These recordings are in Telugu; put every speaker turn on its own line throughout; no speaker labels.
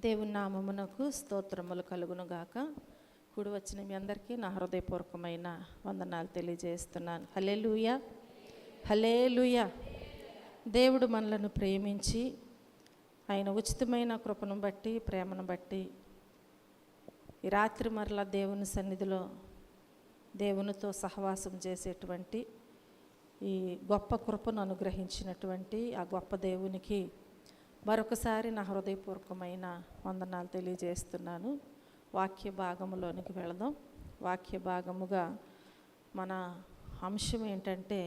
దేవుని నామమునకు స్తోత్రములు కలుగునుగాక. కూడి వచ్చిన మీ అందరికీ నా హృదయపూర్వకమైన వందనాలు తెలియజేస్తున్నాను. హల్లెలూయా, హల్లెలూయా. దేవుడు మనలను ప్రేమించి ఆయన ఉచితమైన కృపను బట్టి, ప్రేమను బట్టి ఈ రాత్రి మరలా దేవుని సన్నిధిలో దేవునితో సహవాసం చేసేటువంటి ఈ గొప్ప కృపను అనుగ్రహించినటువంటి ఆ గొప్ప దేవునికి మరొకసారి నా హృదయపూర్వకమైన వందనాలు తెలియజేస్తున్నాను. వాక్య భాగములోనికి వెళదాం. వాక్య భాగముగా మన అంశం ఏంటంటే,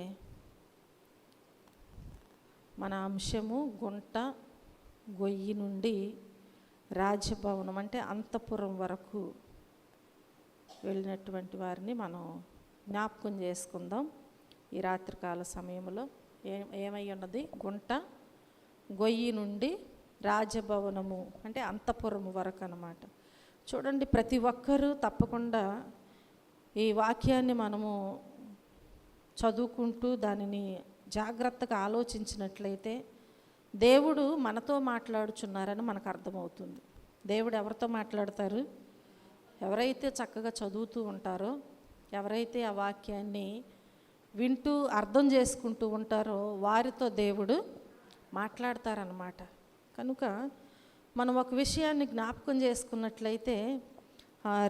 మన అంశము గుంట గొయ్యి నుండి రాజభవనం అంటే అంతఃపురం వరకు వెళ్ళినటువంటి వారిని మనం జ్ఞాపకం చేసుకుందాం. ఈ రాత్రికాల సమయంలో ఏమై ఉన్నది? గుంట గొయ్యి నుండి రాజభవనము అంటే అంతఃపురము వరకు అన్నమాట. చూడండి, ప్రతి ఒక్కరూ తప్పకుండా ఈ వాక్యాన్ని మనము చదువుకుంటూ దానిని జాగ్రత్తగా ఆలోచించినట్లయితే దేవుడు మనతో మాట్లాడుచున్నారని మనకు అర్థమవుతుంది. దేవుడు ఎవరితో మాట్లాడతారు? ఎవరైతే చక్కగా చదువుతూ ఉంటారో, ఎవరైతే ఆ వాక్యాన్ని వింటూ అర్థం చేసుకుంటూ ఉంటారో వారితో దేవుడు మాట్లాడతారనమాట. కనుక మనం ఒక విషయాన్ని జ్ఞాపకం చేసుకున్నట్లయితే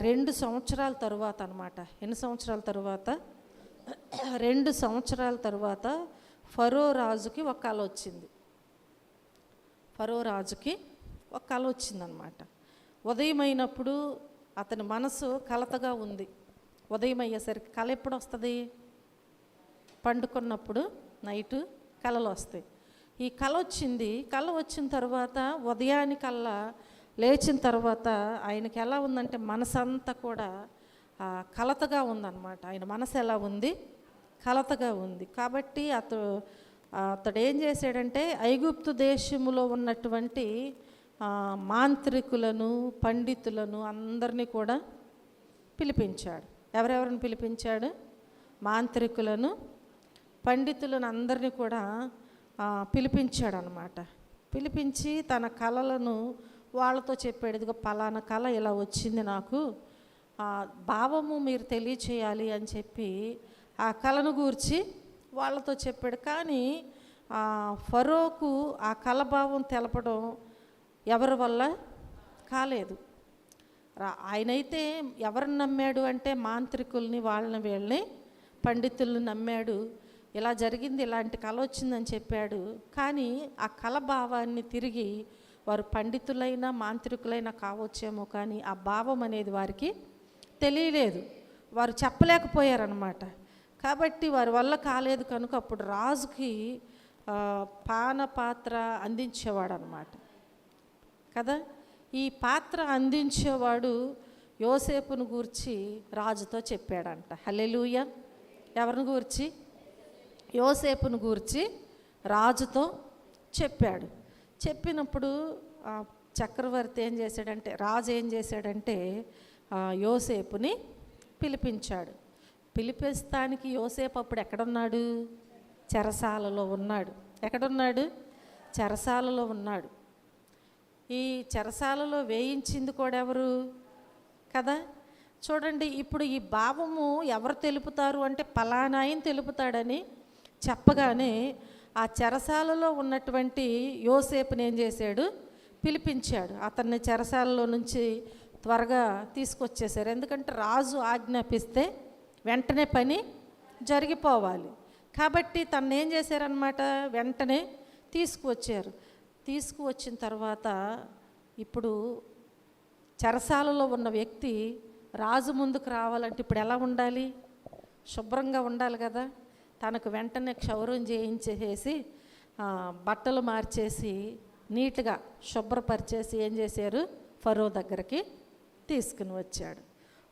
2 సంవత్సరాల తరువాత అనమాట. ఎన్ని సంవత్సరాల తరువాత? 2 సంవత్సరాల తరువాత ఫరో రాజుకి ఒక కల వచ్చింది. ఫరో రాజుకి ఒక కల వచ్చిందనమాట. ఉదయం అయినప్పుడు అతని మనసు కలతగా ఉంది. ఉదయం అయ్యేసరికి కల ఎప్పుడు వస్తుంది? పండుకున్నప్పుడు నైటు కలలు వస్తాయి. ఈ కల వచ్చింది. కల వచ్చిన తర్వాత ఉదయానికల్లా లేచిన తర్వాత ఆయనకి ఎలా ఉందంటే మనసంతా కూడా కలతగా ఉందన్నమాట. ఆయన మనసు ఎలా ఉంది? కలతగా ఉంది. కాబట్టి అతడు ఏం చేశాడంటే ఐగుప్తు దేశములో ఉన్నటువంటి మాంత్రికులను, పండితులను అందరినీ కూడా పిలిపించాడు. ఎవరెవరిని పిలిపించాడు? మాంత్రికులను, పండితులను అందరినీ కూడా పిలిపించాడు అనమాట. పిలిపించి తన కళలను వాళ్ళతో చెప్పాడు. ఇదిగో పలానా కళ ఇలా వచ్చింది, నాకు భావము మీరు తెలియచేయాలి అని చెప్పి ఆ కళను గూర్చి వాళ్ళతో చెప్పాడు. కానీ ఫరోకు ఆ కళ భావం తెలపడం ఎవరి వల్ల కాలేదు. ఆయనైతే ఎవరిని నమ్మాడు అంటే మాంత్రికుల్ని, వాళ్ళని వీళ్ళని పండితుల్ని నమ్మాడు. ఇలా జరిగింది, ఇలాంటి కళ వచ్చిందని చెప్పాడు. కానీ ఆ కళ భావాన్ని తిరిగి వారు పండితులైనా మాంత్రికులైనా కావచ్చేమో, కానీ ఆ భావం అనేది వారికి తెలియలేదు, వారు చెప్పలేకపోయారనమాట. కాబట్టి వారి వల్ల కాలేదు. కనుక అప్పుడు రాజుకి పానపాత్ర అందించేవాడు అనమాట కదా. ఈ పాత్ర అందించేవాడు యోసేపును గూర్చి రాజుతో చెప్పాడంట. హల్లెలూయా. ఎవరిని గూర్చి? యోసేపును గూర్చి రాజుతో చెప్పాడు. చెప్పినప్పుడు చక్రవర్తి ఏం చేశాడంటే, రాజు ఏం చేశాడంటే యోసేపుని పిలిపించాడు. పిలిపిస్తానికి యోసేపు అప్పుడు ఎక్కడున్నాడు? చెరసాలలో ఉన్నాడు. ఎక్కడున్నాడు? చెరసాలలో ఉన్నాడు. ఈ చెరసాలలో వేయించింది కూడా ఎవరు కదా. చూడండి, ఇప్పుడు ఈ భావము ఎవరు తెలుపుతారు అంటే పలానా ఆయన తెలుపుతాడని చెప్పగానే ఆ చెరసాలలో ఉన్నటువంటి యోసేపుని ఏం చేశాడు? పిలిపించాడు. అతన్ని చెరసాలలో నుంచి త్వరగా తీసుకొచ్చేశారు. ఎందుకంటే రాజు ఆజ్ఞాపిస్తే వెంటనే పని జరిగిపోవాలి. కాబట్టి తను ఏం చేశారనమాట, వెంటనే తీసుకువచ్చారు. తీసుకువచ్చిన తర్వాత ఇప్పుడు చెరసాలలో ఉన్న వ్యక్తి రాజు ముందుకు రావాలంటే ఇప్పుడు ఎలా ఉండాలి? శుభ్రంగా ఉండాలి కదా. తనకు వెంటనే క్షౌరం చేయించేసి బట్టలు మార్చేసి నీట్గా శుభ్రపరిచేసి ఏం చేశారు? ఫరో దగ్గరికి తీసుకుని వచ్చాడు.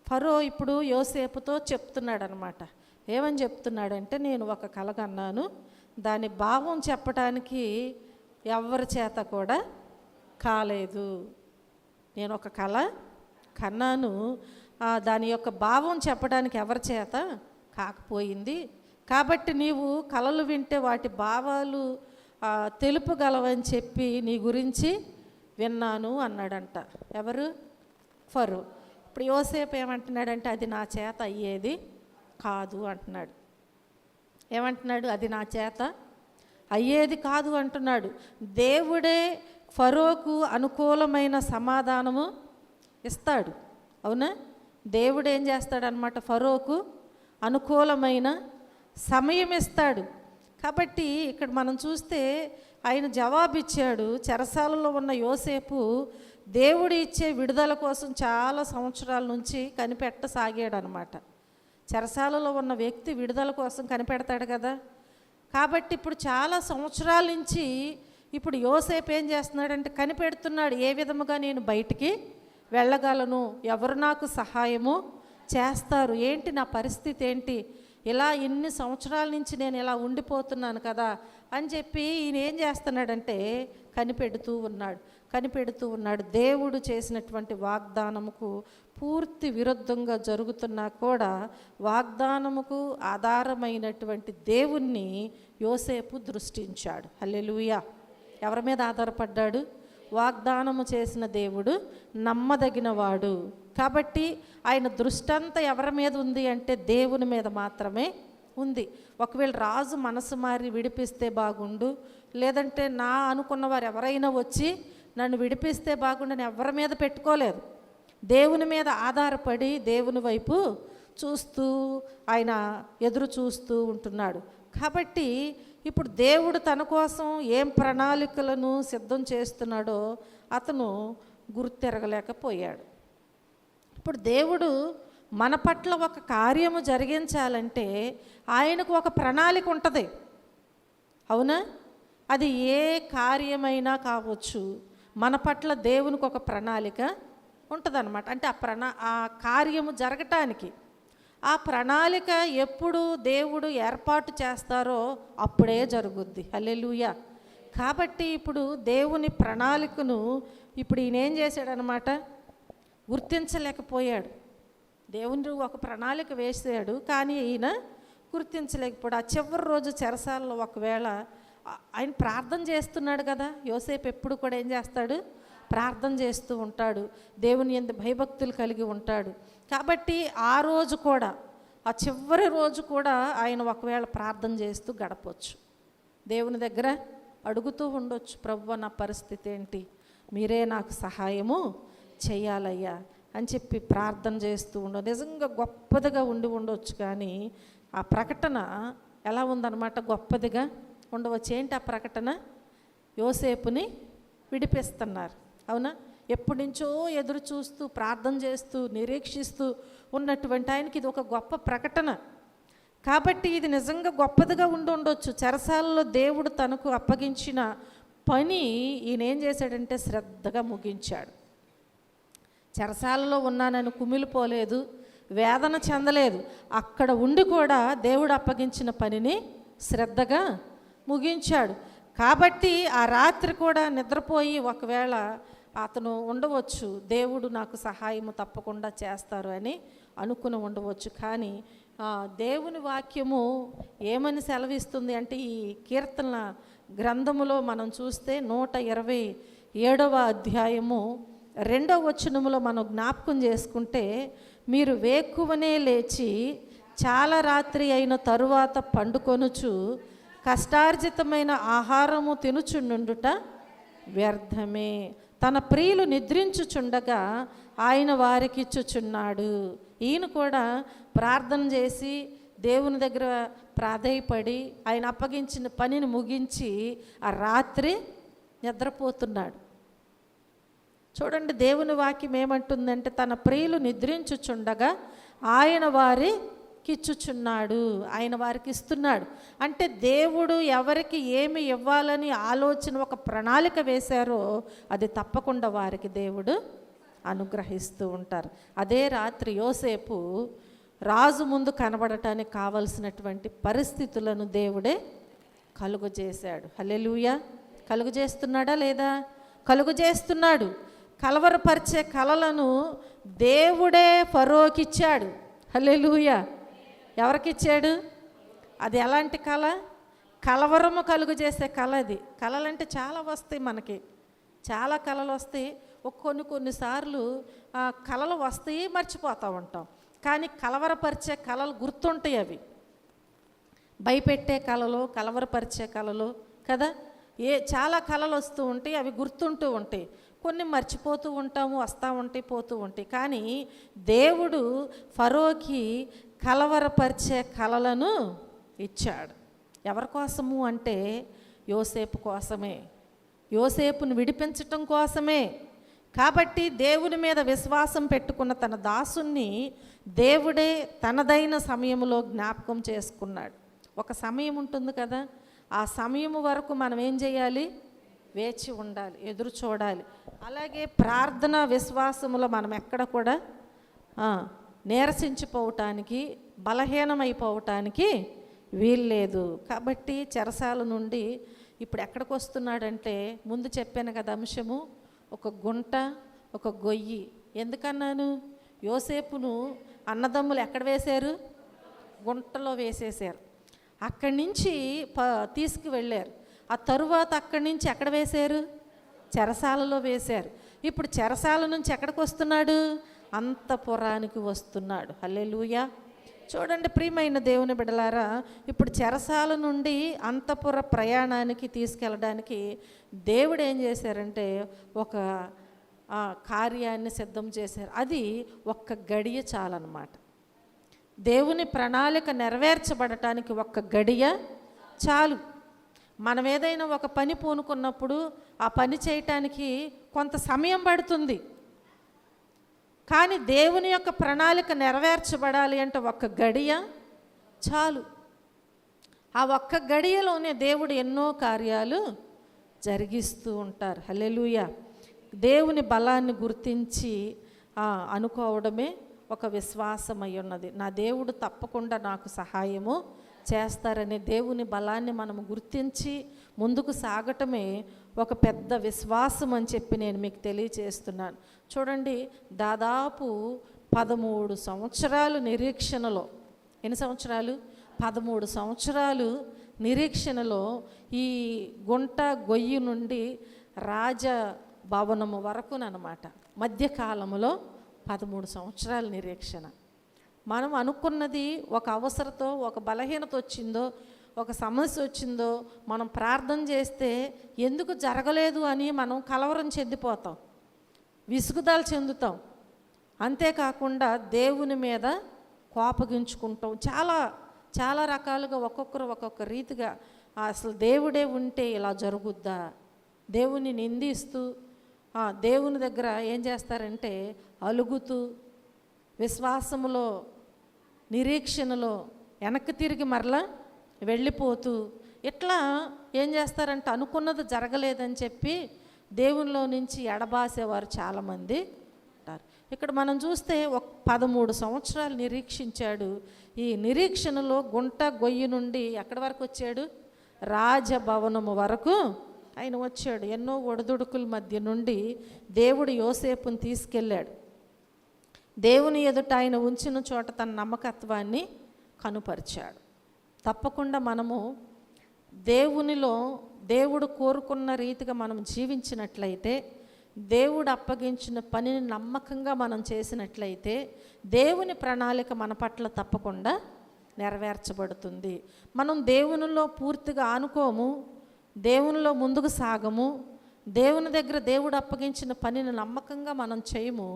ఫరో ఇప్పుడు యోసేపుతో చెప్తున్నాడు అనమాట. ఏమని చెప్తున్నాడంటే, నేను ఒక కల కన్నాను, దాని భావం చెప్పడానికి ఎవరి చేత కూడా కాలేదు. నేను ఒక కల కన్నాను, దాని యొక్క భావం చెప్పడానికి ఎవరి చేత కాకపోయింది. కాబట్టి నీవు కలలు వింటే వాటి భావాలు తెలుపగలవని చెప్పి నీ గురించి విన్నాను అన్నాడంట. ఎవరు? ఫరో. ఇప్పుడు యోసేపు ఏమంటున్నాడంటే అది నా చేత అయ్యేది కాదు అంటున్నాడు. ఏమంటున్నాడు? అది నా చేత అయ్యేది కాదు అంటున్నాడు. దేవుడే ఫరోకు అనుకూలమైన సమాధానము ఇస్తాడు. అవునా? దేవుడు ఏం చేస్తాడనమాట? ఫరోకు అనుకూలమైన సమయం ఇస్తాడు. కాబట్టి ఇక్కడ మనం చూస్తే ఆయన జవాబిచ్చాడు. చెరసాలలో ఉన్న యోసేపు దేవుడు ఇచ్చే విడుదల కోసం చాలా సంవత్సరాల నుంచి కనిపెట్టసాగాడు అనమాట. చెరసాలలో ఉన్న వ్యక్తి విడుదల కోసం కనిపెడతాడు కదా. కాబట్టి ఇప్పుడు చాలా సంవత్సరాల నుంచి ఇప్పుడు యోసేపు ఏం చేస్తున్నాడంటే కనిపెడుతున్నాడు, ఏ విధముగా నేను బయటికి వెళ్ళగలను, ఎవరు నాకు సహాయము చేస్తారు, ఏంటి నా పరిస్థితి ఏంటి, ఇలా ఇన్ని సంవత్సరాల నుంచి నేను ఇలా ఉండిపోతున్నాను కదా అని చెప్పి ఈయన ఏం చేస్తున్నాడంటే కనిపెడుతూ ఉన్నాడు. దేవుడు చేసినటువంటి వాగ్దానముకు పూర్తి విరుద్ధంగా జరుగుతున్నా కూడా వాగ్దానముకు ఆధారమైనటువంటి దేవుణ్ణి యోసేపు దృష్టించాడు. హల్లెలూయా. ఎవరి మీద ఆధారపడ్డాడు? వాగ్దానము చేసిన దేవుడు నమ్మదగినవాడు. కాబట్టి ఆయన దృష్టి అంతా ఎవరి మీద ఉంది అంటే దేవుని మీద మాత్రమే ఉంది. ఒకవేళ రాజు మనసు మారి విడిపిస్తే బాగుండు, లేదంటే నా అనుకున్న వారు ఎవరైనా వచ్చి నన్ను విడిపిస్తే బాగుండు అని ఎవరి మీద పెట్టుకోలేదు. దేవుని మీద ఆధారపడి దేవుని వైపు చూస్తూ ఆయన ఎదురు చూస్తూ ఉంటున్నాడు. కాబట్టి ఇప్పుడు దేవుడు తన కోసం ఏం ప్రణాళికలను సిద్ధం చేస్తున్నాడో అతను గుర్తెరగలేకపోయాడు. ఇప్పుడు దేవుడు మన పట్ల ఒక కార్యము జరిగించాలంటే ఆయనకు ఒక ప్రణాళిక ఉంటుంది. అవునా? అది ఏ కార్యమైనా కావచ్చు, మన పట్ల దేవునికి ఒక ప్రణాళిక ఉంటుందన్నమాట. అంటే ఆ కార్యము జరగటానికి ఆ ప్రణాళిక ఎప్పుడు దేవుడు ఏర్పాటు చేస్తారో అప్పుడే జరుగుద్ది. హల్లెలూయా. కాబట్టి ఇప్పుడు దేవుని ప్రణాళికను ఇప్పుడు ఈయన ఏం చేశాడనమాట? గుర్తించలేకపోయాడు. దేవుని ఒక ప్రణాళిక వేసాడు, కానీ ఈయన గుర్తించలేకపోయాడు. ఆ చివరి రోజు చెరసాలలో ఒకవేళ ఆయన ప్రార్థన చేస్తున్నాడు కదా. యోసేపు ఎప్పుడు కూడా ఏం చేస్తాడు? ప్రార్థన చేస్తూ ఉంటాడు, దేవుని యందు భయభక్తులు కలిగి ఉంటాడు. కాబట్టి ఆ రోజు కూడా, ఆ చివరి రోజు కూడా ఆయన ఒకవేళ ప్రార్థన చేస్తూ గడపవచ్చు. దేవుని దగ్గర అడుగుతూ ఉండొచ్చు, ప్రభువా నా పరిస్థితి ఏంటి, మీరే నాకు సహాయము చేయాలయ్యా అని చెప్పి ప్రార్థన చేస్తూ ఉండవు. నిజంగా గొప్పదిగా ఉండొచ్చు, కానీ ఆ ప్రకటన ఎలా ఉందన్నమాట? గొప్పదిగా ఉండవచ్చు. ఏంటి ఆ ప్రకటన? యోసేపుని విడిపిస్తున్నారు. అవునా? ఎప్పటి నుంచో ఎదురు చూస్తూ ప్రార్థన చేస్తూ నిరీక్షిస్తూ ఉన్నటువంటి ఆయనకి ఇది ఒక గొప్ప ప్రకటన. కాబట్టి ఇది నిజంగా గొప్పదిగా ఉండొచ్చు. చెరసాలలో దేవుడు తనకు అప్పగించిన పని ఈయన ఏం చేశాడంటే శ్రద్ధగా ముగించాడు. చెరసాలలో ఉన్నానని కుమిలిపోలేదు, వేదన చెందలేదు. అక్కడ ఉండి కూడా దేవుడు అప్పగించిన పనిని శ్రద్ధగా ముగించాడు. కాబట్టి ఆ రాత్రి కూడా నిద్రపోయి ఒకవేళ అతను ఉండవచ్చు, దేవుడు నాకు సహాయము తప్పకుండా చేస్తారు అని అనుకుని ఉండవచ్చు. కానీ దేవుని వాక్యము ఏమని సెలవిస్తుంది అంటే ఈ కీర్తన గ్రంథములో మనం చూస్తే 127వ అధ్యాయము 2వ వచనములో మనం జ్ఞాపకం చేసుకుంటే, మీరు వేకువనే లేచి చాలా రాత్రి అయిన తరువాత పండుకొనుచు కష్టార్జితమైన ఆహారము తినుచుండుట వ్యర్థమే, తన ప్రియులు నిద్రించుచుండగా ఆయన వారికి ఇచ్చుచున్నాడు. ఈయన కూడా ప్రార్థన చేసి దేవుని దగ్గర ప్రాధేయపడి ఆయన అప్పగించిన పనిని ముగించి ఆ రాత్రి నిద్రపోతున్నాడు. చూడండి, దేవుని వాక్యం ఏమంటుందంటే తన ప్రియులు నిద్రించుచుండగా ఆయన వారికిచ్చుచున్నాడు, ఆయన వారికి ఇస్తున్నాడు. అంటే దేవుడు ఎవరికి ఏమి ఇవ్వాలని ఆలోచన ఒక ప్రణాళిక వేశారో అది తప్పకుండా వారికి దేవుడు అనుగ్రహిస్తూ ఉంటారు. అదే రాత్రి యోసేపు రాజు ముందు కనబడటానికి కావలసినటువంటి పరిస్థితులను దేవుడే కలుగజేశాడు. హల్లెలూయా. కలుగజేస్తున్నాడా లేదా? కలుగజేస్తున్నాడు. కలవరపరిచే కలలను దేవుడే ఫరోకిచ్చాడు. హల్లెలూయా. ఎవరికిచ్చాడు? అది ఎలాంటి కళ? కలవరము కలుగజేసే కళ. అది కళలంటే చాలా వస్తాయి మనకి. చాలా కళలు వస్తాయి. కొన్నిసార్లు కళలు వస్తాయి, మర్చిపోతూ ఉంటాం. కానీ కలవరపరిచే కళలు గుర్తుంటాయి. అవి భయపెట్టే కళలు, కలవరపరిచే కళలు కదా. చాలా కళలు వస్తూ ఉంటాయి, అవి గుర్తుంటూ ఉంటాయి. కొన్ని మర్చిపోతూ ఉంటాము, వస్తూ ఉంటాయి, పోతూ ఉంటాయి. కానీ దేవుడు ఫరోకి కలవరపరిచే కళలను ఇచ్చాడు. ఎవరి కోసము అంటే యోసేపు కోసమే, యోసేపును విడిపించటం కోసమే. కాబట్టి దేవుని మీద విశ్వాసం పెట్టుకున్న తన దాసుని దేవుడే తనదైన సమయంలో జ్ఞాపకం చేసుకున్నాడు. ఒక సమయం ఉంటుంది కదా, ఆ సమయం వరకు మనం ఏం చేయాలి? వేచి ఉండాలి, ఎదురు చూడాలి. అలాగే ప్రార్థన విశ్వాసములో మనం ఎక్కడ కూడా నీరసించిపోవటానికి, బలహీనమైపోవటానికి వీల్లేదు. కాబట్టి చెరసాల నుండి ఇప్పుడు ఎక్కడికి వస్తున్నాడంటే, ముందు చెప్పాను కదా అంశము, ఒక గుంట, ఒక గొయ్యి. ఎందుకన్నాను? యోసేపును అన్నదమ్ములు ఎక్కడ వేశారు? గుంటలో వేసేసారు. అక్కడి నుంచి తీసుకువెళ్ళారు. ఆ తరువాత అక్కడి నుంచి ఎక్కడ వేశారు? చెరసాలలో వేశారు. ఇప్పుడు చెరసాల నుంచి ఎక్కడికి వస్తున్నాడు? అంతఃపురానికి వస్తున్నాడు. హల్లెలూయా. చూడండి ప్రియమైన దేవుని బిడ్డలారా, ఇప్పుడు చెరసాల నుండి అంతఃపుర ప్రయాణానికి తీసుకెళ్ళడానికి దేవుడు ఏం చేశారంటే ఒక కార్యాన్ని సిద్ధం చేశారు. అది ఒక్క గడియ చాలన్నమాట. దేవుని ప్రణాళిక నెరవేర్చబడటానికి ఒక్క గడియ చాలు. మనం ఏదైనా ఒక పని పూనుకున్నప్పుడు ఆ పని చేయటానికి కొంత సమయం పడుతుంది. కానీ దేవుని యొక్క ప్రణాళిక నెరవేర్చబడాలి అంటే ఒక్క గడియ చాలు. ఆ ఒక్క గడియలోనే దేవుడు ఎన్నో కార్యాలు జరిగిస్తూ ఉంటారు. హల్లెలూయా. దేవుని బలాన్ని గుర్తించి అనుకోవడమే ఒక విశ్వాసం అయి ఉన్నది. నా దేవుడు తప్పకుండా నాకు సహాయము చేస్తారనే దేవుని బలాన్ని మనం గుర్తించి ముందుకు సాగటమే ఒక పెద్ద విశ్వాసం అని చెప్పి నేను మీకు తెలియచేస్తున్నాను. చూడండి, దాదాపు 13 సంవత్సరాలు నిరీక్షణలో, ఎన్ని సంవత్సరాలు? 13 సంవత్సరాలు నిరీక్షణలో ఈ గుంట గొయ్యి నుండి రాజభవనము వరకునమాట మధ్యకాలంలో 13 సంవత్సరాల నిరీక్షణ. మనం అనుకున్నది ఒక అవసరతో, ఒక బలహీనత వచ్చిందో, ఒక సమస్య వచ్చిందో మనం ప్రార్థన చేస్తే ఎందుకు జరగలేదు అని మనం కలవరం చెందిపోతాం, విసుగుదల చెందుతాం. అంతేకాకుండా దేవుని మీద కోపగించుకుంటాం. చాలా చాలా రకాలుగా ఒక్కొక్కరు ఒక్కొక్క రీతిగా అసలు దేవుడే ఉంటే ఇలా జరుగుద్దా, దేవుని నిందిస్తూ దేవుని దగ్గర ఏం చేస్తారంటే అలుగుతూ, విశ్వాసములో నిరీక్షణలో వెనక్కి తిరిగి మరలా వెళ్ళిపోతూ, ఇట్లా ఏం చేస్తారంటే అనుకున్నది జరగలేదని చెప్పి దేవునిలో నుంచి ఎడబాసేవారు చాలామంది ఉంటారు. ఇక్కడ మనం చూస్తే 13 సంవత్సరాలు నిరీక్షించాడు. ఈ నిరీక్షణలో గుంట గొయ్యి నుండి ఎక్కడి వరకు వచ్చాడు? రాజభవనము వరకు ఆయన వచ్చాడు. ఎన్నో ఒడిదుడుకుల మధ్య నుండి దేవుడు యోసేపుని తీసుకెళ్ళాడు. దేవుని ఎదుట ఆయన ఉంచిన చోట తన నమ్మకత్వాన్ని కనుపరిచాడు. తప్పకుండా మనము దేవునిలో దేవుడు కోరుకున్న రీతిగా మనం జీవించినట్లయితే, దేవుడు అప్పగించిన పనిని నమ్మకంగా మనం చేసినట్లయితే దేవుని ప్రణాళిక మన పట్ల తప్పకుండా నెరవేర్చబడుతుంది. మనం దేవునిలో పూర్తిగా ఆనుకోము, దేవునిలో ముందుకు సాగము, దేవుని దగ్గర దేవుడు అప్పగించిన పనిని నమ్మకంగా మనం చేయము.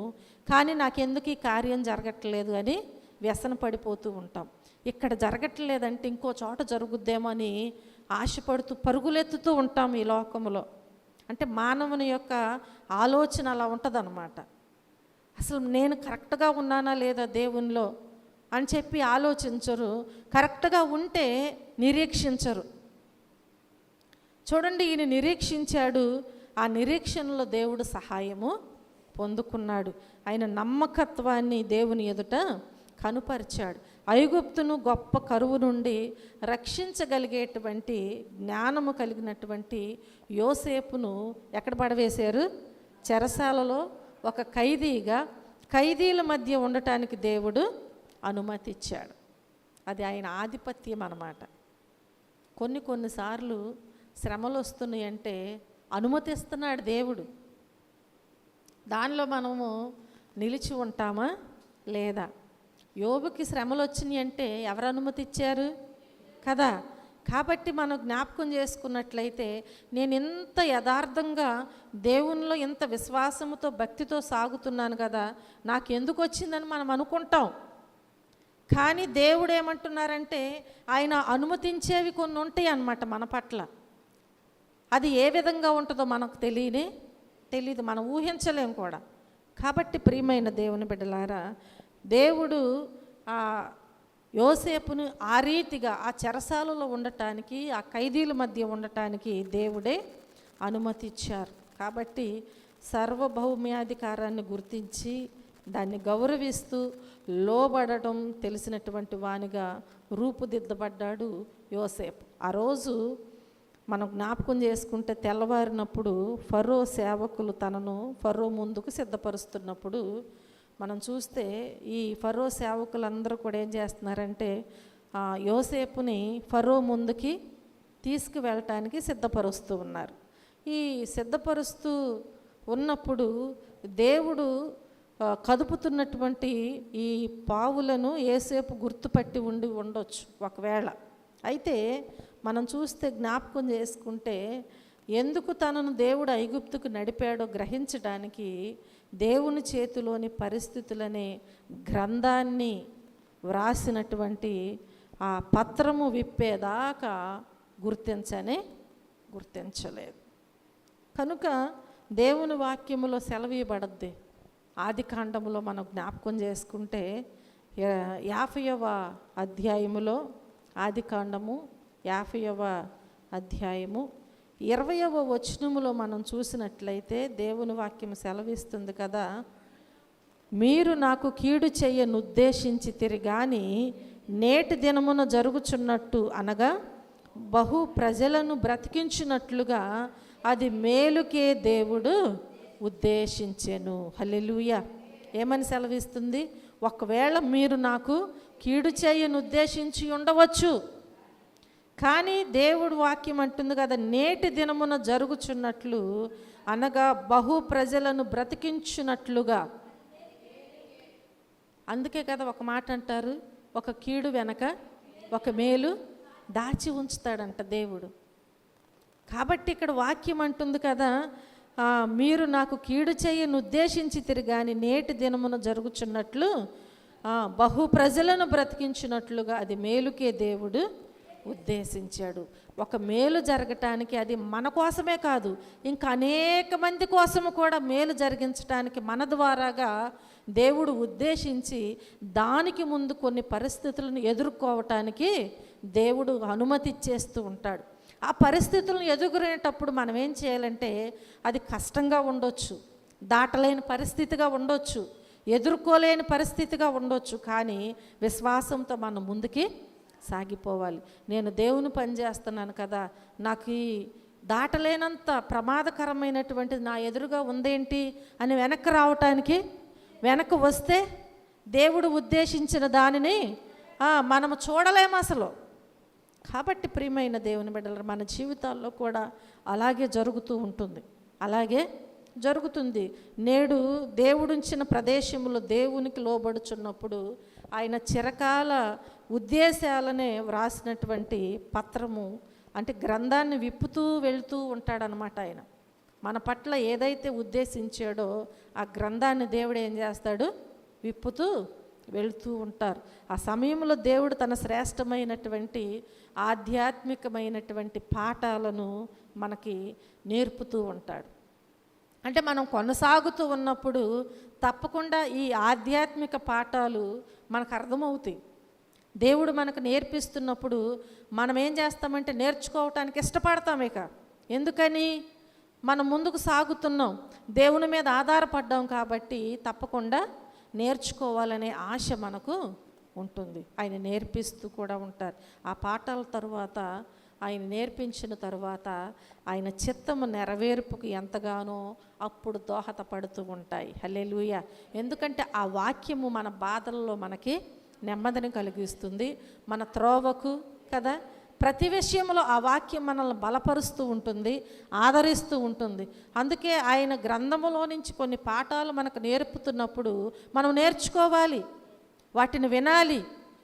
కానీ నాకెందుకు ఈ కార్యం జరగట్లేదు అని వ్యసన పడిపోతూ ఉంటాం. ఇక్కడ జరగట్లేదంటే ఇంకో చోట జరుగుద్దేమో అని ఆశపడుతూ పరుగులెత్తుతూ ఉంటాం ఈ లోకంలో. అంటే మానవుని యొక్క ఆలోచన అలా ఉంటుందన్నమాట. అసలు నేను కరెక్ట్గా ఉన్నానా లేదా దేవునిలో అని చెప్పి ఆలోచించరు. కరెక్ట్గా ఉంటే నిరీక్షించరు. చూడండి, ఈయన నిరీక్షించాడు. ఆ నిరీక్షణలో దేవుడు సహాయము పొందుకున్నాడు. ఆయన నమ్మకత్వాన్ని దేవుని ఎదుట కనుపరిచాడు. ఐగుప్తును గొప్ప కరువు నుండి రక్షించగలిగేటువంటి జ్ఞానము కలిగినటువంటి యోసేపును ఎక్కడ పడవేశారు? చెరసాలలో ఒక ఖైదీగా, ఖైదీల మధ్య ఉండటానికి దేవుడు అనుమతి ఇచ్చాడు. అది ఆయన ఆధిపత్యం అన్నమాట. కొన్నిసార్లు శ్రమలు వస్తున్నాయి అంటే అనుమతిస్తున్నాడు దేవుడు. దానిలో మనము నిలిచి ఉంటామా లేదా? యోబుకి శ్రమలు వచ్చినాయి అంటే ఎవరు అనుమతి ఇచ్చారు కదా? కాబట్టి మనం జ్ఞాపకం చేసుకున్నట్లయితే నేను ఇంత యథార్థంగా దేవునిలో ఇంత విశ్వాసముతో భక్తితో సాగుతున్నాను కదా, నాకు ఎందుకు వచ్చిందని మనం అనుకుంటాం. కానీ దేవుడు ఏమంటున్నారంటే ఆయన అనుమతించేవి కొన్ని ఉంటాయి అన్నమాట మన పట్ల. అది ఏ విధంగా ఉంటుందో మనకు తెలియదు, మనం ఊహించలేం కూడా. కాబట్టి ప్రియమైన దేవుని బిడ్డలారా, దేవుడు యోసేపును ఆ రీతిగా ఆ చెరసాలలో ఉండటానికి, ఆ ఖైదీల మధ్య ఉండటానికి దేవుడే అనుమతి ఇచ్చారు. కాబట్టి సార్వభౌమాధికారాన్ని గుర్తించి దాన్ని గౌరవిస్తూ లోబడటం తెలిసినటువంటి వానిగా రూపుదిద్దబడ్డాడు యోసేపు. ఆ రోజు మనం జ్ఞాపకం చేసుకుంటే తెల్లవారినప్పుడు ఫరో సేవకులు తనను ఫరో ముందుకు సిద్ధపరుస్తున్నప్పుడు మనం చూస్తే ఈ ఫరో సేవకులందరూ కూడా ఏం చేస్తున్నారంటే యోసేపుని ఫరో ముందుకి తీసుకువెళ్ళటానికి సిద్ధపరుస్తూ ఉన్నారు. ఈ సిద్ధపరుస్తూ ఉన్నప్పుడు దేవుడు కదుపుతున్నటువంటి ఈ పావులను యోసేపు గుర్తుపట్టి ఉండొచ్చు ఒకవేళ. అయితే మనం చూస్తే జ్ఞాపకం చేసుకుంటే ఎందుకు తనను దేవుడు ఐగుప్తుకు నడిపాడో గ్రహించడానికి దేవుని చేతిలోని పరిస్థితులనే గ్రంథాన్ని వ్రాసినటువంటి ఆ పత్రము విప్పేదాకా గుర్తించలేదు. కనుక దేవుని వాక్యములో సెలవీయబడద్ది. ఆది కాండములో మనం జ్ఞాపకం చేసుకుంటే 50వ అధ్యాయములో, ఆది కాండము 50వ అధ్యాయము 20వ వచనములో మనం చూసినట్లయితే దేవుని వాక్యం సెలవిస్తుంది కదా, మీరు నాకు కీడు చేయనుద్దేశించితిరి గాని నేటి దినమున జరుగుచున్నట్టు అనగా బహు ప్రజలను బ్రతికించినట్లుగా అది మేలుకే దేవుడు ఉద్దేశించెను. హల్లెలూయా. ఏమని సెలవిస్తుంది? ఒకవేళ మీరు నాకు కీడు చేయనుద్దేశించి ఉండవచ్చు, కానీ దేవుడు వాక్యం అంటుంది కదా, నేటి దినమున జరుగుచున్నట్లు అనగా బహు ప్రజలను బ్రతికించున్నట్లుగా. అందుకే కదా ఒక మాట అంటారు, ఒక కీడు వెనక ఒక మేలు దాచి ఉంచుతాడంట దేవుడు. కాబట్టి ఇక్కడ వాక్యం అంటుంది కదా, మీరు నాకు కీడు చేయను ఉద్దేశించి తిరిగాని నేటి దినమున జరుగుచున్నట్లు బహు ప్రజలను బ్రతికించినట్లుగా అది మేలుకే దేవుడు ఉద్దేశించాడు. ఒక మేలు జరగటానికి అది మన కోసమే కాదు, ఇంకా అనేక మంది కోసము కూడా మేలు జరిగించడానికి మన ద్వారాగా దేవుడు ఉద్దేశించి దానికి ముందు కొన్ని పరిస్థితులను ఎదుర్కోవటానికి దేవుడు అనుమతి ఇచ్చేస్తూ ఉంటాడు. ఆ పరిస్థితులను ఎదుర్కొనేటప్పుడు మనం ఏం చేయాలంటే, అది కష్టంగా ఉండొచ్చు, దాటలేని పరిస్థితిగా ఉండొచ్చు, ఎదుర్కోలేని పరిస్థితిగా ఉండొచ్చు, కానీ విశ్వాసంతో మనం ముందుకి సాగిపోవాలి. నేను దేవుని పని చేస్తున్నాను కదా, నాకు ఈ దాటలేనంత ప్రమాదకరమైనటువంటిది నా ఎదురుగా ఉందేంటి అని వెనక్కి రావటానికి, వెనక్కి వస్తే దేవుడు ఉద్దేశించిన దానిని మనము చూడలేము అసలు. కాబట్టి ప్రియమైన దేవుని బిడ్డలు, మన జీవితాల్లో కూడా అలాగే జరుగుతుంది. నేడు దేవుడుంచిన ప్రదేశంలో దేవునికి లోబడుచున్నప్పుడు ఆయన చిరకాల ఉద్దేశాలనే వ్రాసినటువంటి పత్రము, అంటే గ్రంథాన్ని విప్పుతూ వెళుతూ ఉంటాడనమాట. ఆయన మన పట్ల ఏదైతే ఉద్దేశించాడో ఆ గ్రంథాన్ని దేవుడు ఏం చేస్తాడు, విప్పుతూ వెళుతూ ఉంటారు. ఆ సమయంలో దేవుడు తన శ్రేష్టమైనటువంటి ఆధ్యాత్మికమైనటువంటి పాఠాలను మనకి నేర్పుతూ ఉంటాడు. అంటే మనం కొనసాగుతూ ఉన్నప్పుడు తప్పకుండా ఈ ఆధ్యాత్మిక పాఠాలు మనకు అర్థమవుతాయి. దేవుడు మనకు నేర్పిస్తున్నప్పుడు మనం ఏం చేస్తామంటే నేర్చుకోవటానికి ఇష్టపడతాం. ఇక ఎందుకని, మనం ముందుకు సాగుతున్నాం, దేవుని మీద ఆధారపడ్డాం కాబట్టి తప్పకుండా నేర్చుకోవాలనే ఆశ మనకు ఉంటుంది. ఆయన నేర్పిస్తూ కూడా ఉంటారు. ఆ పాఠాల తరువాత, ఆయన నేర్పించిన తరువాత ఆయన చిత్తము నెరవేర్పుకు ఎంతగానో అప్పుడు దోహదపడుతూ ఉంటాయి. హల్లెలూయా. ఎందుకంటే ఆ వాక్యము మన బాధల్లో మనకి నెమ్మదిని కలిగిస్తుంది, మన త్రోవకు కదా ప్రతి విషయంలో ఆ వాక్యం మనల్ని బలపరుస్తూ ఉంటుంది, ఆదరిస్తూ ఉంటుంది. అందుకే ఆయన గ్రంథములో నుంచి కొన్ని పాఠాలు మనకు నేర్పుతున్నప్పుడు మనం నేర్చుకోవాలి, వాటిని వినాలి,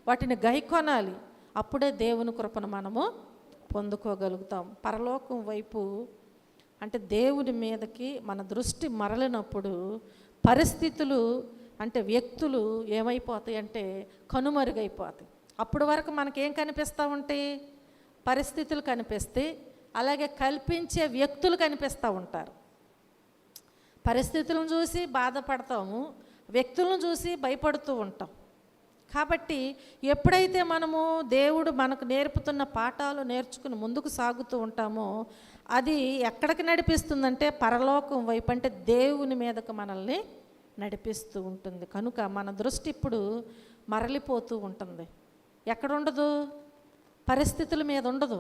వాటిని గైకొనాలి. అప్పుడే దేవుని కృపను మనము పొందుకోగలుగుతాం. పరలోకం వైపు అంటే దేవుని మీదకి మన దృష్టి మరలినప్పుడు పరిస్థితులు అంటే వ్యక్తులు ఏమైపోతాయి అంటే కనుమరుగైపోతాయి. అప్పటి వరకు మనకేం కనిపిస్తూ ఉంటాయి? పరిస్థితులు కనిపిస్తే, అలాగే కల్పించే వ్యక్తులు కనిపిస్తూ ఉంటారు. పరిస్థితులను చూసి బాధపడతాము, వ్యక్తులను చూసి భయపడుతూ ఉంటాం. కాబట్టి ఎప్పుడైతే మనము దేవుడు మనకు నేర్పుతున్న పాఠాలు నేర్చుకుని ముందుకు సాగుతూ ఉంటామో అది ఎక్కడికి నడిపిస్తుందంటే పరలోకం వైపు, అంటే దేవుని మీదకు మనల్ని నడిపిస్తూ ఉంటుంది. కనుక మన దృష్టి ఇప్పుడు మరలిపోతూ ఉంటుంది. ఎక్కడ ఉండదు? పరిస్థితుల మీద ఉండదు.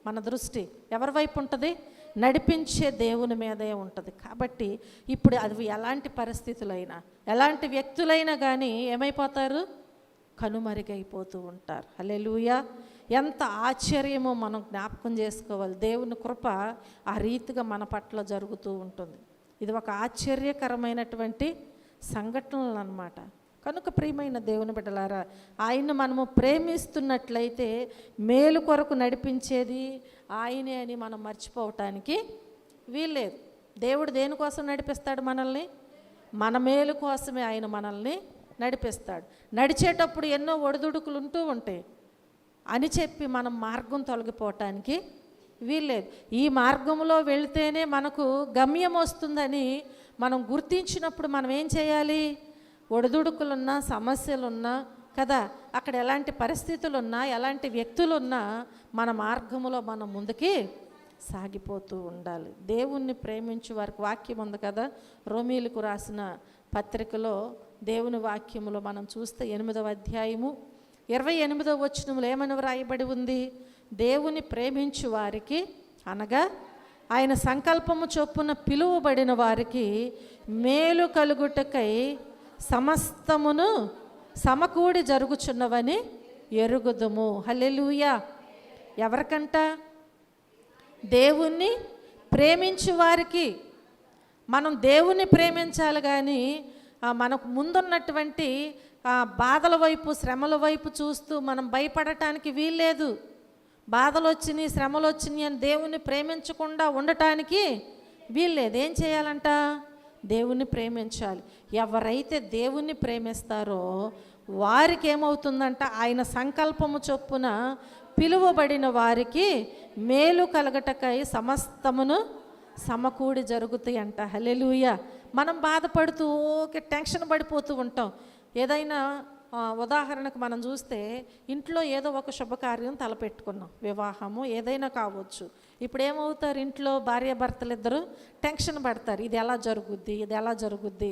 మన దృష్టి ఎవరి వైపు ఉంటుంది? నడిపించే దేవుని మీదే ఉంటుంది. కాబట్టి ఇప్పుడు అది ఎలాంటి పరిస్థితులైనా, ఎలాంటి వ్యక్తులైనా కానీ ఏమైపోతారు? కనుమరుగైపోతూ ఉంటారు. హల్లెలూయా! ఎంత ఆశ్చర్యమో మనం జ్ఞాపకం చేసుకోవాలి. దేవుని కృప ఆ రీతిగా మన పట్ల జరుగుతూ ఉంటుంది. ఇది ఒక ఆశ్చర్యకరమైనటువంటి సంఘటనలు అన్నమాట. కనుక ప్రియమైన దేవుని బిడ్డలారా, ఆయన్ని మనము ప్రేమిస్తున్నట్లయితే మేలు కొరకు నడిపించేది ఆయనే అని మనం మర్చిపోవటానికి వీల్లేదు. దేవుడు దేనికోసం నడిపిస్తాడు మనల్ని? మన మేలు కోసమే ఆయన మనల్ని నడిపిస్తాడు. నడిచేటప్పుడు ఎన్నో ఒడిదుడుకులు ఉంటూ ఉంటాయి అని చెప్పి మనం మార్గం తొలగిపోవటానికి వీల్లేదు. ఈ మార్గంలో వెళితేనే మనకు గమ్యం వస్తుందని మనం గుర్తించినప్పుడు మనం ఏం చేయాలి? ఒడిదుడుకులున్నా, సమస్యలున్నా కదా, అక్కడ ఎలాంటి పరిస్థితులున్నా, ఎలాంటి వ్యక్తులున్నా మన మార్గంలో మనం ముందుకి సాగిపోతూ ఉండాలి. దేవుణ్ణి ప్రేమించు వారికి వాక్యం ఉంది కదా, రోమీలకు రాసిన పత్రికలో దేవుని వాక్యములో మనం చూస్తే 8వ అధ్యాయము 28వ వచనములో ఏమని వ్రాయబడి ఉంది? దేవుని ప్రేమించు వారికి అనగా ఆయన సంకల్పము చొప్పున పిలువబడిన వారికి మేలు కలుగుటకై సమస్తమును సమకూడి జరుగుచున్నవని ఎరుగుదుము. హల్లెలూయా! ఎవరికంట? దేవుణ్ణి ప్రేమించు వారికి. మనం దేవుణ్ణి ప్రేమించాలి కానీ మనకు ముందున్నటువంటి బాధల వైపు, శ్రమల వైపు చూస్తూ మనం భయపడటానికి వీల్లేదు. బాధలు వచ్చినాయి, శ్రమలు వచ్చినాయి అని దేవుణ్ణి ప్రేమించకుండా ఉండటానికి వీల్లేదు. ఏం చేయాలంట? దేవుణ్ణి ప్రేమించాలి. ఎవరైతే దేవుణ్ణి ప్రేమిస్తారో వారికి ఏమవుతుందంట? ఆయన సంకల్పము చొప్పున పిలువబడిన వారికి మేలు కలగటకై సమస్తమును సమకూడి జరుగుతాయి అంట. హల్లెలూయా! మనం బాధపడుతూ ఓకే టెన్షన్ పడిపోతూ ఉంటాం. ఏదైనా ఉదాహరణకు మనం చూస్తే ఇంట్లో ఏదో ఒక శుభకార్యం తలపెట్టుకున్నాం, వివాహము ఏదైనా కావచ్చు. ఇప్పుడు ఏమవుతారు? ఇంట్లో భార్యాభర్తలు ఇద్దరు టెన్షన్ పడతారు. ఇది ఎలా జరుగుద్ది, ఇది ఎలా జరుగుద్ది,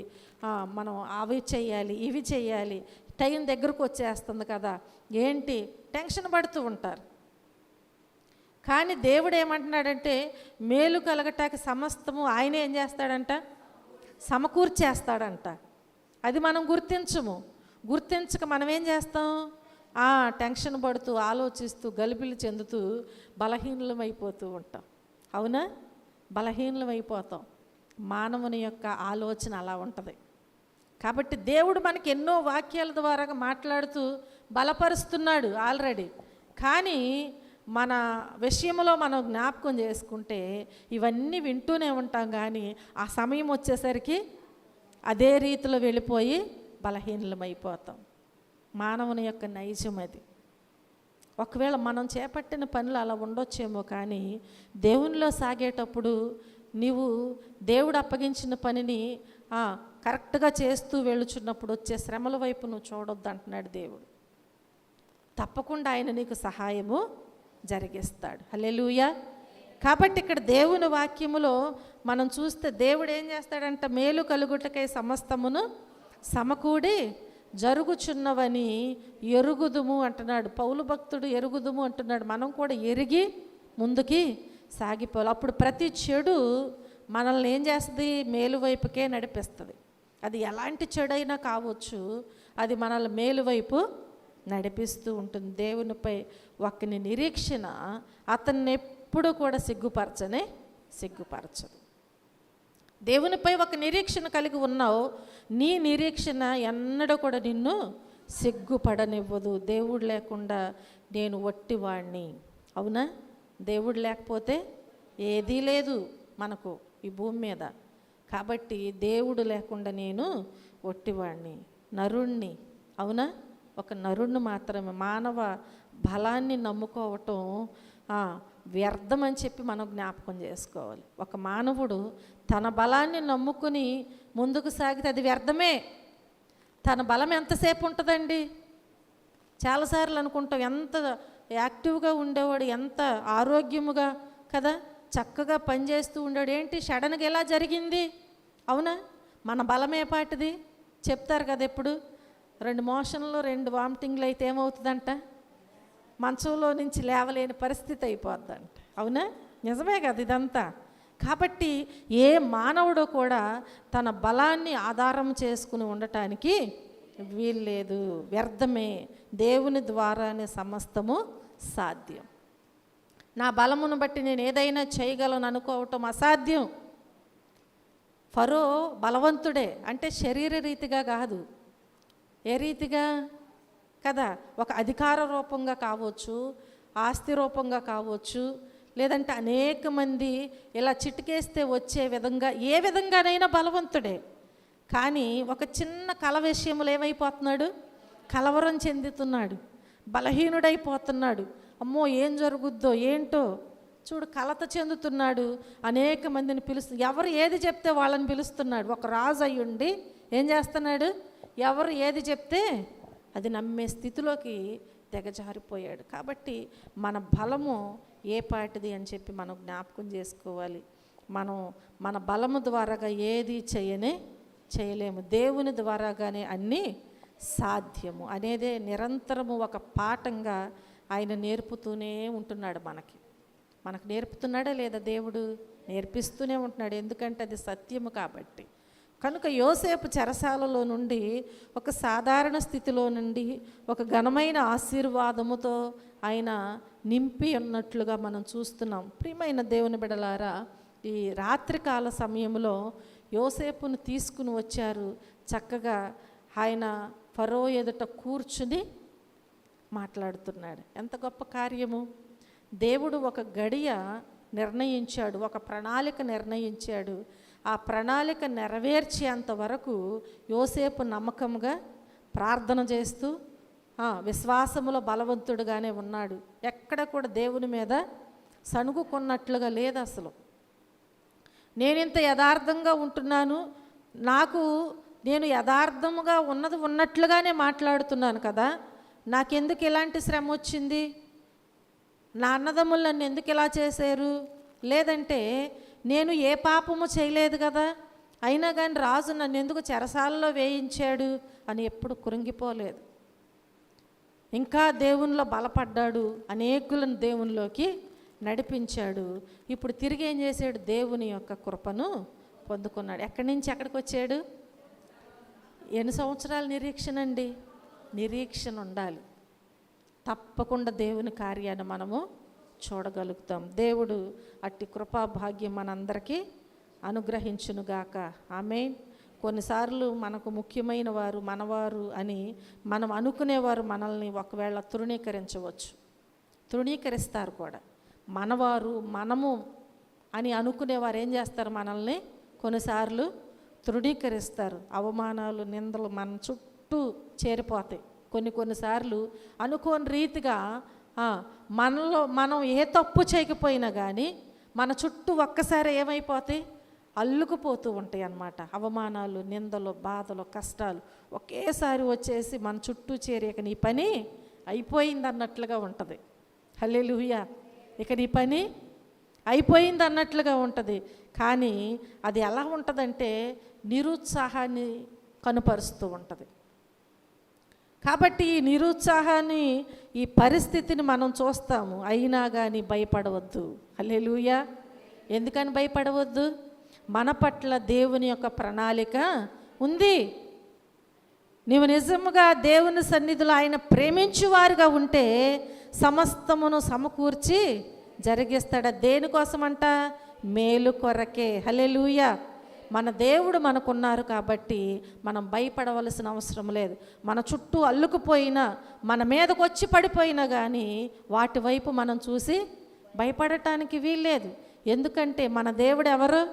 మనం అవి చెయ్యాలి, ఇవి చెయ్యాలి, టైం దగ్గరకు వచ్చేస్తుంది కదా, ఏంటి టెన్షన్ పడుతూ ఉంటారు. కానీ దేవుడు ఏమంటున్నాడంటే మేలు కలగటానికి సమస్తము ఆయనే ఏం చేస్తాడంట? సమకూర్చేస్తాడంట. అది మనం గుర్తించక మనం ఏం చేస్తాం? టెన్షన్ పడుతూ, ఆలోచిస్తూ, గలిబిలి చెందుతూ బలహీనులం అయిపోతూ ఉంటాం. అవునా? బలహీనులం అయిపోతాం. మానవుని యొక్క ఆలోచన అలా ఉంటుంది. కాబట్టి దేవుడు మనకి ఎన్నో వాక్యాల ద్వారా మాట్లాడుతూ బలపరుస్తున్నాడు ఆల్రెడీ. కానీ మన విషయంలో మనం జ్ఞాపకం చేసుకుంటే ఇవన్నీ వింటూనే ఉంటాం, కానీ ఆ సమయం వచ్చేసరికి అదే రీతిలో వెళ్ళిపోయి బలహీనమైపోతాం. మానవుని యొక్క నైజం అది. ఒకవేళ మనం చేపట్టిన పనులు అలా ఉండొచ్చేమో, కానీ దేవునిలో సాగేటప్పుడు నీవు దేవుడు అప్పగించిన పనిని కరెక్ట్గా చేస్తూ వెళ్ళుచున్నప్పుడు వచ్చే శ్రమల వైపు నువ్వు చూడొద్దు అంటున్నాడు దేవుడు. తప్పకుండా ఆయన నీకు సహాయము జరిగిస్తాడు. హల్లెలూయా! కాబట్టి ఇక్కడ దేవుని వాక్యములో మనం చూస్తే దేవుడు ఏం చేస్తాడంట? మేలు కలుగుటకై సమస్తమును సమకూడి జరుగుచున్నవని ఎరుగుదుము అంటున్నాడు. పౌలు భక్తుడు ఎరుగుదుము అంటున్నాడు. మనం కూడా ఎరిగి ముందుకి సాగిపోవాలి. అప్పుడు ప్రతి చెడు మనల్ని ఏం చేస్తుంది? మేలు వైపుకే నడిపిస్తుంది. అది ఎలాంటి చెడైనా కావచ్చు, అది మనల్ని మేలు వైపు నడిపిస్తూ ఉంటుంది. దేవునిపై ఒకని నిరీక్షణ అతన్ని ఎప్పుడు కూడా సిగ్గుపరచదు. దేవునిపై ఒక నిరీక్షణ కలిగి ఉన్నావు, నీ నిరీక్షణ ఎన్నడూ కూడా నిన్ను సిగ్గుపడనివ్వదు. దేవుడు లేకుండా నేను వట్టివాణ్ణి. అవునా? దేవుడు లేకపోతే ఏదీ లేదు మనకు ఈ భూమి మీద. కాబట్టి దేవుడు లేకుండా నేను వట్టివాణ్ణి, నరుణ్ణి. అవునా? ఒక నరుణ్ణి మాత్రమే. మానవ బలాన్ని నమ్ముకోవటం వ్యర్థం అని చెప్పి మనం జ్ఞాపకం చేసుకోవాలి. ఒక మానవుడు తన బలాన్ని నమ్ముకుని ముందుకు సాగితే అది వ్యర్థమే. తన బలం ఎంతసేపు ఉంటుందండి? చాలాసార్లు అనుకుంటాం, ఎంత యాక్టివ్గా ఉండేవాడు, ఎంత ఆరోగ్యముగా కదా చక్కగా పనిచేస్తూ ఉండేవాడు, ఏంటి సడన్గా ఎలా జరిగింది? అవునా? మన బలమే పాటిది చెప్తారు కదా ఎప్పుడు. 2 మోషన్లు 2 వామిటింగ్లు అయితే ఏమవుతుందంట? మంచంలో నుంచి లేవలేని పరిస్థితి అయిపోద్దంట. అవునా? నిజమే కదా ఇదంతా. కాబట్టి ఏ మానవుడు కూడా తన బలాన్ని ఆధారం చేసుకుని ఉండటానికి వీల్లేదు, వ్యర్థమే. దేవుని ద్వారానే సమస్తము సాధ్యం. నా బలమును బట్టి నేను ఏదైనా చేయగలను అనుకోవటం అసాధ్యం. ఫరో బలవంతుడే, అంటే శరీర రీతిగా కాదు, ఏ రీతిగా కదా, ఒక అధికార రూపంగా కావచ్చు, ఆస్తి రూపంగా కావచ్చు, లేదంటే అనేక మంది ఇలా చిటికేస్తే వచ్చే విధంగా, ఏ విధంగానైనా బలవంతుడే. కానీ ఒక చిన్న కల విషయంలో ఏమైపోతున్నాడు? కలవరం చెందుతున్నాడు, బలహీనుడైపోతున్నాడు. అమ్మో ఏం జరుగుద్దో ఏంటో చూడు, కలత చెందుతున్నాడు. అనేక మందిని ఎవరు ఏది చెప్తే వాళ్ళని పిలుస్తున్నాడు. ఒక రాజు అయ్యుండి ఏం చేస్తున్నాడు? ఎవరు ఏది చెప్తే అది నమ్మే స్థితిలోకి తెగజారిపోయాడు. కాబట్టి మన బలము ఏ పాటిది అని చెప్పి మనం జ్ఞాపకం చేసుకోవాలి. మన బలము ద్వారాగా ఏది చేయలేము. దేవుని ద్వారాగానే అన్నీ సాధ్యము అనేదే నిరంతరము ఒక పాఠంగా ఆయన నేర్పుతూనే ఉంటున్నాడు. మనకు నేర్పుతున్నాడా లేదా? దేవుడు నేర్పిస్తూనే ఉంటున్నాడు, ఎందుకంటే అది సత్యము కాబట్టి. కనుక యోసేపు చెరసాలలో నుండి ఒక సాధారణ స్థితిలో నుండి ఒక ఘనమైన ఆశీర్వాదముతో ఆయన నింపి ఉన్నట్లుగా మనం చూస్తున్నాం. ప్రియమైన దేవుని బిడ్డలారా, ఈ రాత్రికాల సమయంలో యోసేపును తీసుకుని వచ్చారు. చక్కగా ఆయన ఫరో ఎదుట కూర్చుని మాట్లాడుతున్నాడు. ఎంత గొప్ప కార్యము! దేవుడు ఒక గడియ నిర్ణయించాడు, ఒక ప్రణాళిక నిర్ణయించాడు. ఆ ప్రణాళిక నెరవేర్చేంత వరకు యోసేపు నమ్మకంగా ప్రార్థన చేస్తూ విశ్వాసములో బలవంతుడుగానే ఉన్నాడు. ఎక్కడ కూడా దేవుని మీద సణుగుకున్నట్లుగా లేదు. అసలు నేనింత యథార్థంగా ఉంటున్నాను, నేను యథార్థముగా ఉన్నట్లుగానే మాట్లాడుతున్నాను కదా, నాకెందుకు ఇలాంటి శ్రమ వచ్చింది? నా అన్నదమ్ములు నన్ను ఎందుకు ఇలా చేశారు? లేదంటే నేను ఏ పాపము చేయలేదు కదా, అయినా కానీ రాజు నన్ను ఎందుకు చెరసాలలో వేయించాడు అని ఎప్పుడు కృంగిపోలేదు. ఇంకా దేవునిలో బలపడ్డాడు, అనేకులను దేవునిలోకి నడిపించాడు. ఇప్పుడు తిరిగి ఏం చేశాడు? దేవుని యొక్క కృపను పొందుకున్నాడు. ఎక్కడి నుంచి ఎక్కడికి వచ్చాడు? ఎన్ని సంవత్సరాల నిరీక్షణ అండి? నిరీక్షణ ఉండాలి, తప్పకుండా దేవుని కార్యాన్ని మనము చూడగలుగుతాం. దేవుడు అట్టి కృపా భాగ్యం మనందరికీ అనుగ్రహించునుగాక. ఆమేన్. కొన్నిసార్లు మనకు ముఖ్యమైన వారు మనవారు అని మనం అనుకునేవారు మనల్ని ఒకవేళ తృణీకరిస్తారు కూడా. మనవారు మనము అని అనుకునేవారు ఏం చేస్తారు? మనల్ని కొన్నిసార్లు తృణీకరిస్తారు. అవమానాలు, నిందలు మన చుట్టూ చేరిపోతాయి. కొన్నిసార్లు అనుకోని రీతిగా మనం ఏ తప్పు చేయకపోయినా కానీ మన చుట్టూ ఒక్కసారి ఏమైపోతాయి? అల్లుకుపోతూ ఉంటాయి అన్నమాట. అవమానాలు, నిందలు, బాధలు, కష్టాలు ఒకేసారి వచ్చేసి మన చుట్టూ చేరి ఇక నీ పని అయిపోయింది అన్నట్లుగా ఉంటుంది. హల్లెలూయా! ఇక నీ పని అయిపోయింది అన్నట్లుగా ఉంటుంది. కానీ అది ఎలా ఉంటుందంటే నిరుత్సాహాన్ని కనుపరుస్తూ ఉంటుంది. కాబట్టి ఈ నిరుత్సాహాన్ని, ఈ పరిస్థితిని మనం చూస్తాము. అయినా కానీ భయపడవద్దు. హల్లెలూయా! ఎందుకని భయపడవద్దు? మన పట్ల దేవుని యొక్క ప్రణాళిక ఉంది. నీవు నిజముగా దేవుని సన్నిధిలో ఆయన ప్రేమించువారుగా ఉంటే సమస్తమును సమకూర్చి జరిగిస్తాడు. దేనికోసమంట? మేలు కొరకే. హల్లెలూయా. మన దేవుడు మనకున్నారు కాబట్టి మనం భయపడవలసిన అవసరం లేదు. మన చుట్టూ అల్లుకుపోయినా, మన మీదకు వచ్చి పడిపోయినా కానీ వాటి వైపు మనం చూసి భయపడటానికి వీల్లేదు. ఎందుకంటే మన దేవుడు ఎవరు?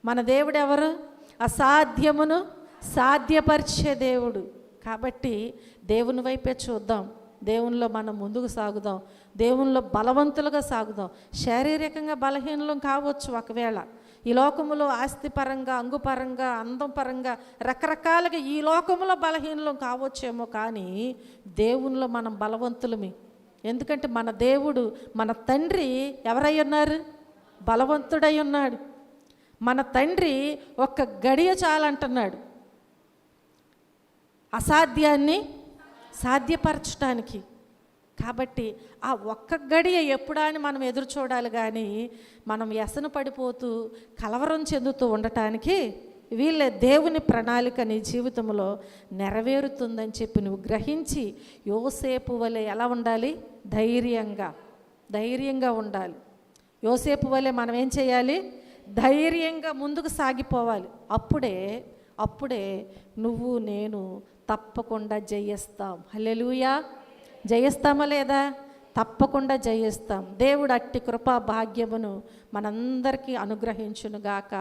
మన దేవుడు ఎవరు? అసాధ్యమును సాధ్యపరిచే దేవుడు. కాబట్టి దేవుని వైపే చూద్దాం, దేవునిలో మనం ముందుకు సాగుదాం, దేవునిలో బలవంతులుగా సాగుదాం. శారీరకంగా బలహీనలం కావచ్చు ఒకవేళ, ఈ లోకములో ఆస్తిపరంగా, అంగుపరంగా, అందం పరంగా రకరకాలుగా ఈ లోకములో బలహీనలం కావచ్చేమో, కానీ దేవునిలో మనం బలవంతులమే. ఎందుకంటే మన దేవుడు, మన తండ్రి ఎవరై ఉన్నారు? బలవంతుడై ఉన్నాడు. మన తండ్రి ఒక్క గడియ చాలంటున్నాడు అసాధ్యాన్ని సాధ్యపరచడానికి. కాబట్టి ఆ ఒక్క గడియ ఎప్పుడా అని మనం ఎదురు చూడాలి, కానీ మనం వ్యసన పడిపోతూ కలవరం చెందుతూ ఉండటానికి వీళ్ళే. దేవుని ప్రణాళిక నీ జీవితంలో నెరవేరుతుందని చెప్పి నువ్వు గ్రహించి యోసేపు వలె ఎలా ఉండాలి? ధైర్యంగా ఉండాలి. యోసేపు వలె మనం ఏం చేయాలి? ధైర్యంగా ముందుకు సాగిపోవాలి. అప్పుడే నువ్వు నేను తప్పకుండా జయిస్తాం. హల్లెలూయా. జయిస్తామా లేదా? తప్పకుండా జయిస్తాం. దేవుడు అట్టి కృపా భాగ్యమును మనందరికీ అనుగ్రహించునుగాక.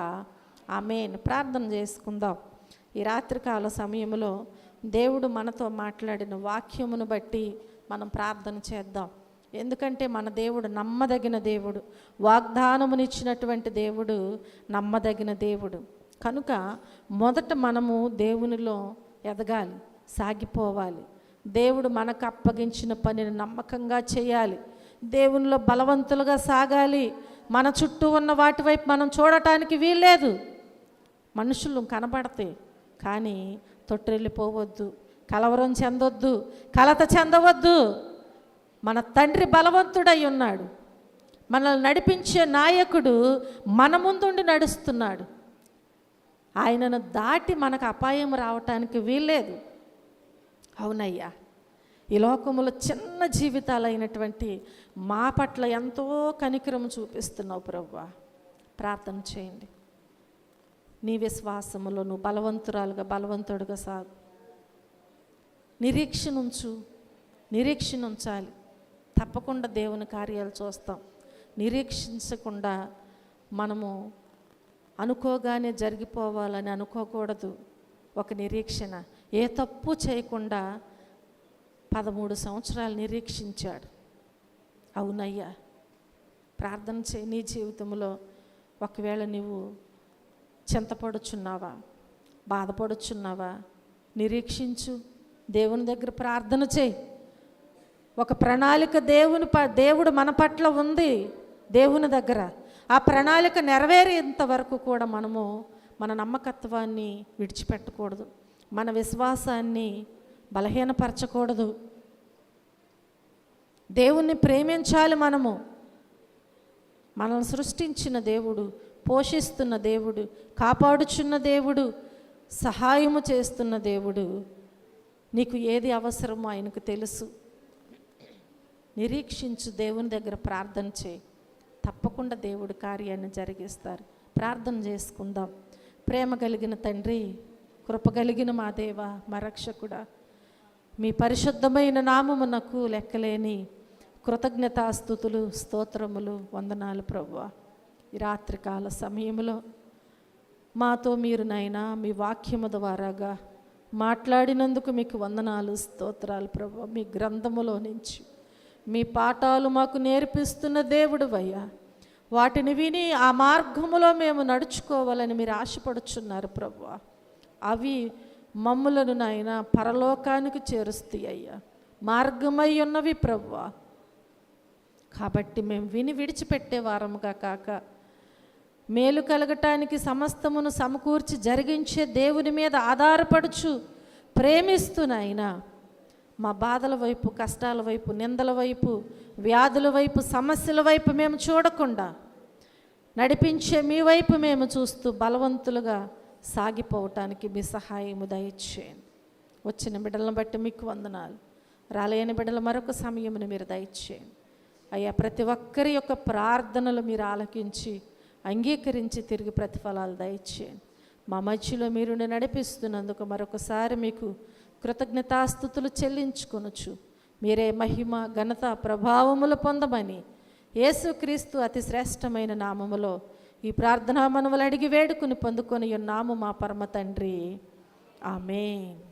ఆమేన్. ప్రార్థన చేసుకుందాం. ఈ రాత్రికాల సమయంలో దేవుడు మనతో మాట్లాడిన వాక్యమును బట్టి మనం ప్రార్థన చేద్దాం. ఎందుకంటే మన దేవుడు నమ్మదగిన దేవుడు, వాగ్దానమునిచ్చినటువంటి దేవుడు నమ్మదగిన దేవుడు. కనుక మొదట మనము దేవునిలో ఎదగాలి, సాగిపోవాలి. దేవుడు మనకు అప్పగించిన పనిని నమ్మకంగా చేయాలి, దేవునిలో బలవంతులుగా సాగాలి. మన చుట్టూ ఉన్న వాటి వైపు మనం చూడటానికి వీల్లేదు. మనుషులు కనబడతాయి, కానీ తొట్టిల్లిపోవద్దు, కలవరం చెందొద్దు, కలత చెందవద్దు. మన తండ్రి బలవంతుడై ఉన్నాడు. మనల్ని నడిపించే నాయకుడు మన ముందుండి నడుస్తున్నాడు. ఆయనను దాటి మనకు అపాయం రావటానికి వీల్లేదు. అవునయ్యా, ఈ లోకములో చిన్న జీవితాలైనటువంటి మా పట్ల ఎంతో కనికరం చూపిస్తున్నావు ప్రభువా. ప్రార్థన చేయండి. నీ విశ్వాసములో నువ్వు బలవంతుడుగా సాగు. నిరీక్షణ ఉంచాలి. తప్పకుండా దేవుని కార్యాలు చూస్తాం. నిరీక్షించకుండా మనము అనుకోగానే జరిగిపోవాలని అనుకోకూడదు. ఒక నిరీక్షణ, ఏ తప్పు చేయకుండా 13 సంవత్సరాలు నిరీక్షించాడు. అవునయ్యా. ప్రార్థన చేయి. నీ జీవితంలో ఒకవేళ నువ్వు చింతపడుచున్నావా, బాధపడుచున్నావా, నిరీక్షించు. దేవుని దగ్గర ప్రార్థన చేయి. ఒక ప్రణాళిక దేవుడు మన పట్ల ఉంది దేవుని దగ్గర. ఆ ప్రణాళిక నెరవేరేంత వరకు కూడా మనము మన నమ్మకత్వాన్ని విడిచిపెట్టకూడదు, మన విశ్వాసాన్ని బలహీనపరచకూడదు. దేవుణ్ణి ప్రేమించాలి. మనల్ని సృష్టించిన దేవుడు, పోషిస్తున్న దేవుడు, కాపాడుచున్న దేవుడు, సహాయము చేస్తున్న దేవుడు. నీకు ఏది అవసరమో ఆయనకు తెలుసు. నిరీక్షించు, దేవుని దగ్గర ప్రార్థన చేయి. తప్పకుండా దేవుడు కార్యాన్ని జరిగిస్తారు. ప్రార్థన చేసుకుందాం. ప్రేమ కలిగిన తండ్రి, కృప కలిగిన మా దేవ, మా రక్షకుడా, మీ పరిశుద్ధమైన నామమునకు లెక్కలేని కృతజ్ఞతాస్తుతులు, స్తోత్రములు, వందనాలు ప్రభువా. ఈ రాత్రికాల సమయంలో మాతో మీరు నాయనా మీ వాక్యము ద్వారాగా మాట్లాడినందుకు మీకు వందనాలు, స్తోత్రాలు ప్రభువా. మీ గ్రంథములో నుంచి మీ పాఠాలు మాకు నేర్పిస్తున్న దేవుడు అయ్యా. వాటిని విని ఆ మార్గములో మేము నడుచుకోవాలని మీరు ఆశపడుచున్నారు ప్రభువా. అవి మమ్ములను నాయన పరలోకానికి చేరుస్తాయి అయ్యా, మార్గమై ఉన్నవి ప్రభువా. కాబట్టి మేము విని విడిచిపెట్టే వారముగా కాక మేలు కలగటానికి సమస్తమును సమకూర్చి జరిగించే దేవుని మీద ఆధారపడుచు ప్రేమిస్తూ నాయన మా బాధల వైపు, కష్టాల వైపు, నిందల వైపు, వ్యాధుల వైపు, సమస్యల వైపు మేము చూడకుండా నడిపించే మీ వైపు మేము చూస్తూ బలవంతులుగా సాగిపోవటానికి మీ సహాయము దయచేయండి. వచ్చిన బిడ్డలను బట్టి మీకు వందనాలు. రాలేని బిడ్డలు మరొక సమయమును మీరు దయచేయండి అయ్యా. ప్రతి ఒక్కరి యొక్క ప్రార్థనలు మీరు ఆలకించి అంగీకరించి తిరిగి ప్రతిఫలాలు దయచేయండి. మా మధ్యలో మీరు నడిపిస్తున్నందుకు మరొకసారి మీకు కృతజ్ఞతాస్తుతులు చెల్లించుకొనొచ్చు. మీరే మహిమ ఘనత ప్రభావములు పొందమని యేసుక్రీస్తు అతి శ్రేష్టమైన నామములో ఈ ప్రార్థనా మనవులు అడిగి వేడుకుని పొందుకొని ఉన్నాము మా పరమ తండ్రి. ఆమేన్.